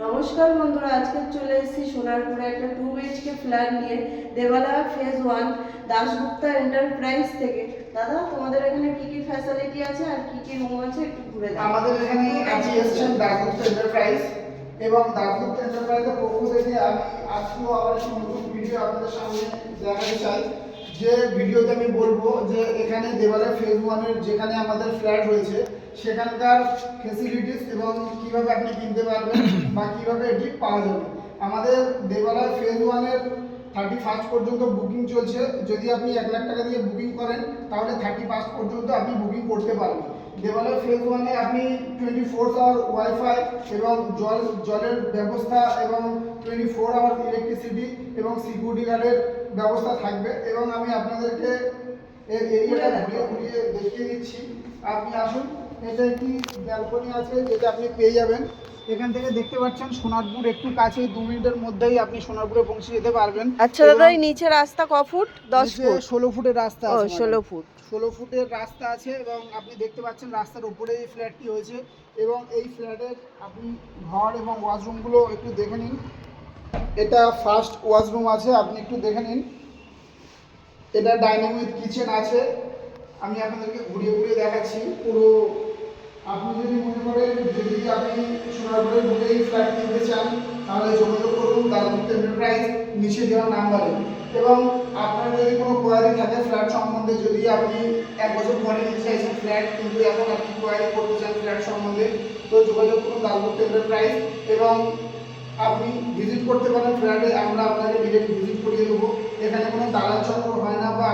নমস্কার বন্ধুরা, আজকে চলে এসেছি সোনারপুরে একটা 2 BHK ফ্ল্যাট নিয়ে দেবালয়া ফেজ 1 দাশগুপ্তা এন্টারপ্রাইজ থেকে। দাদা, তোমাদের এখানে কি কি ফ্যাসিলিটি আছে আর কি কি রুম আছে একটু ঘুরে দাও। আমাদের এখানে আপনি এসেছেন দাশগুপ্তা এন্টারপ্রাইজ এবং দাশগুপ্তা এন্টারপ্রাইজের পক্ষ থেকে আমি আজকেও আবার একটি নতুন ভিডিও আপনাদের সামনে দেখাতে চাই। যে ভিডিওতে আমি বলবো যে এখানে দেবালয়া ফেজ 1 এর যেখানে আমাদের ফ্ল্যাট রয়েছে সেখানকার ফেসিলিটিস এবং কিভাবে আপনি কিনতে পারবেন বা কিভাবে এটি পাওয়া যাবে। আমাদের দেবালয়া ফেজ 1 এর 31 পর্যন্ত বুকিং চলছে। যদি আপনি 1 লাখ টাকা দিয়ে বুকিং করেন তাহলে 31 পর্যন্ত আপনি বুকিং করতে পারবেন। দেবালয়া ফেজ 1 এ আপনি 24 আওয়ার ওয়াইফাই এবং জলের ব্যবস্থা এবং 24 আওয়ার ইলেকট্রিসিটি এবং সিকিউরিটি গার্ডের ব্যবস্থা থাকবে। এবং আমি আপনাদেরকে এর এরিয়াটা ঘুরিয়ে দেখিয়ে দিচ্ছি। আপনি আসুন, এটা একটি ব্যালকনি আছে যেটা আপনি পেয়ে যাবেন। এখান থেকে দেখতে পাচ্ছেন সোনারপুর একটু কাছেই, 2 মিনিটের মধ্যেই আপনি সোনারপুরে পৌঁছে যেতে পারবেন। আচ্ছা দাদা, এই নিচে রাস্তা ক ফুট? 10 ফুট? 16 ফুটের রাস্তা আছে। 16 ফুট। 16 ফুটের রাস্তা আছে এবং আপনি দেখতে পাচ্ছেন রাস্তার উপরে এই ফ্ল্যাটটি হয়েছে। এবং এই ফ্ল্যাটের আপনি ঘর এবং ওয়াশরুমগুলো একটু দেখে নিন। এটা ফার্স্ট ওয়াশরুম আছে, আপনি একটু দেখে নিন। এটা ডাইনিং উইথ কিচেন আছে। আমি আপনাদেরকে ঘুরিয়ে ঘুরিয়ে দেখাচ্ছি পুরো। আপনি যদি মনে করেন যদি আপনি সোনারপুরে ঢুকেই ফ্ল্যাট কিনতে চান তাহলে যোগাযোগ করুন দাশগুপ্তা এন্টারপ্রাইজ নিচে দেওয়া নাম্বারে। এবং আপনার যদি কোনো কোয়ারি থাকে ফ্ল্যাট সম্বন্ধে, যদি আপনি 1 বছর পরে নিতে চাইছেন ফ্ল্যাট কিন্তু এখন আপনি কোয়ারি করতে চান ফ্ল্যাট সম্বন্ধে, তো যোগাযোগ করুন দাশগুপ্তা এন্টারপ্রাইজ এবং আপনি ভিজিট করতে পারেন ফ্ল্যাটে। আমরা আপনাকে ডিরেক্ট ভিজিট করিয়ে দেবো। এখানে কোনো দালাল চক্র হয় না বা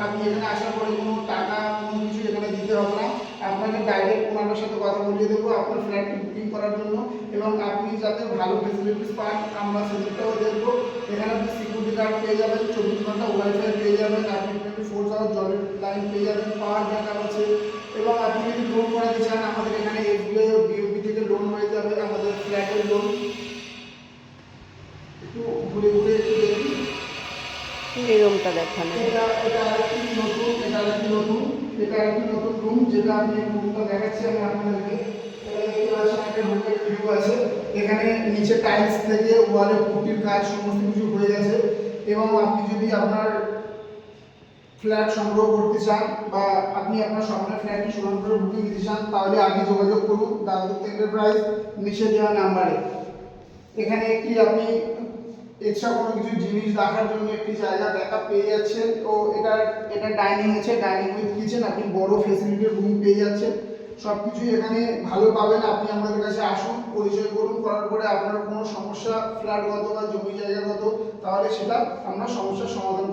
আপনি এখানে আসার পরে কোনো টাকা কোনো কিছু এখানে দিতে হবে না। আপনাকে ডাইরেক্ট ওনার সাথে কথা বলিয়ে দেবো আপনার ফ্ল্যাটটি বুকিং করার জন্য। এবং আপনি যাতে ভালো ফেসিলিটিস পান আমরা সেটাও দেখবো। এখানে আপনি সিকিউরিটি গার্ড পেয়ে যাবেন, 24 ঘন্টা ওয়াইফাই পেয়ে যাবেন, আপনি 24 আওয়ার জলের লাইন পেয়ে যাবেন, পাওয়ার ব্যাকআপ আছে। এবং আপনি যদি লোন করাতে চান আমাদের এখানে এসবিআই ও বিওবি থেকে লোন হয়ে যাবে আমাদের ফ্ল্যাটের লোন। একটু ঘুরে ঘুরে একটু দেখি। এই রুমটা দেখানো। এটা আরেকটি নতুন রুম যেটা আমি রুমটা দেখাচ্ছি আমি আপনাদেরকে। এটা দেখতে পাচ্ছেন একটা রুমের ভিউ আছে। এখানে নিচে টাইলস থেকে ওয়ালে পুটির কাজ সমস্ত কিছু হয়ে গেছে। এবং আপনি যদি আপনার ফ্ল্যাট সংগ্রহ করতে চান বা আপনি আপনার স্বপ্নের ফ্ল্যাটটি সোনারপুরে বুকিং দিতে চান তাহলে আগে যোগাযোগ করুন দাশগুপ্তা এন্টারপ্রাইজ নিচে দেওয়া নাম্বারে। এখানে একটি আপনি এক্সট্রা কোনো কিছু জিনিস রাখার জন্য একটি জায়গা ব্যাকআপ পেয়ে যাচ্ছেন। ও এটা ডাইনিং আছে, ডাইনিং উইথ কিচেন, আপনি বড় ফ্যাসিলিটির রুম পেয়ে যাচ্ছেন। সব কিছুই এখানে ভালো পাবেন। আপনি আমাদের কাছে আসুন, পরিচয় করুন, করার পরে আপনার কোনো সমস্যা ফ্ল্যাটগত বা জমি জায়গাগত তাহলে সেটা আমরা সমস্যার সমাধান